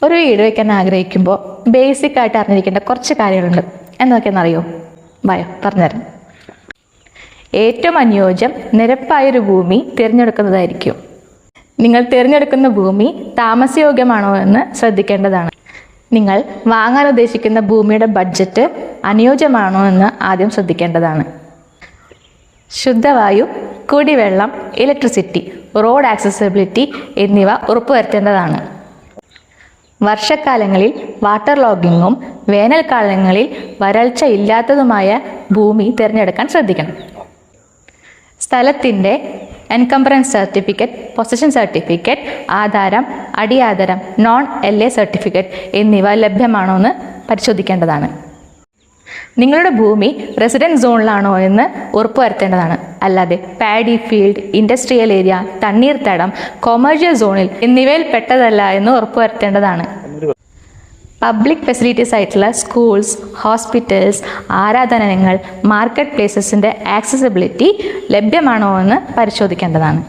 ഒരു വീട് വയ്ക്കാൻ ആഗ്രഹിക്കുമ്പോൾ ബേസിക് ആയിട്ട് അറിഞ്ഞിരിക്കേണ്ട കുറച്ച് കാര്യങ്ങളുണ്ട്. എന്നൊക്കെയെന്നറിയോ? പറഞ്ഞുതരാം. ഏറ്റവും അനുയോജ്യം നിരപ്പായൊരു ഭൂമി തിരഞ്ഞെടുക്കുന്നതായിരിക്കും. നിങ്ങൾ തിരഞ്ഞെടുക്കുന്ന ഭൂമി താമസയോഗ്യമാണോ എന്ന് ശ്രദ്ധിക്കേണ്ടതാണ്. നിങ്ങൾ വാങ്ങാൻ ഉദ്ദേശിക്കുന്ന ഭൂമിയുടെ ബഡ്ജറ്റ് അനുയോജ്യമാണോ എന്ന് ആദ്യം ശ്രദ്ധിക്കേണ്ടതാണ്. ശുദ്ധവായു, കുടിവെള്ളം, ഇലക്ട്രിസിറ്റി, റോഡ് ആക്സസിബിലിറ്റി എന്നിവ ഉറപ്പുവരുത്തേണ്ടതാണ്. വർഷക്കാലങ്ങളിൽ വാട്ടർ ലോഗിങ്ങും വേനൽക്കാലങ്ങളിൽ വരൾച്ച ഇല്ലാത്തതുമായ ഭൂമി തിരഞ്ഞെടുക്കാൻ ശ്രദ്ധിക്കണം. സ്ഥലത്തിൻ്റെ എൻകംബറൻസ് സർട്ടിഫിക്കറ്റ്, പൊസഷൻ സർട്ടിഫിക്കറ്റ്, ആധാരം, അടിയാധാരം, നോൺ LA സർട്ടിഫിക്കറ്റ് എന്നിവ ലഭ്യമാണോ എന്ന് പരിശോധിക്കേണ്ടതാണ്. നിങ്ങളുടെ ഭൂമി റെസിഡൻസ് സോണിലാണോ എന്ന് ഉറപ്പുവരുത്തേണ്ടതാണ്. അല്ലാതെ പാഡി ഫീൽഡ്, ഇൻഡസ്ട്രിയൽ ഏരിയ, തണ്ണീർത്തടം, കൊമേഴ്ഷ്യൽ സോണിൽ എന്നിവയിൽ പെട്ടതല്ല എന്ന് ഉറപ്പുവരുത്തേണ്ടതാണ്. പബ്ലിക് ഫെസിലിറ്റീസ് ആയിട്ടുള്ള സ്കൂൾസ്, ഹോസ്പിറ്റൽസ്, ആരാധനാലയങ്ങൾ, മാർക്കറ്റ് പ്ലേസസിൻ്റെ ആക്സസിബിലിറ്റി ലഭ്യമാണോ എന്ന് പരിശോധിക്കേണ്ടതാണ്.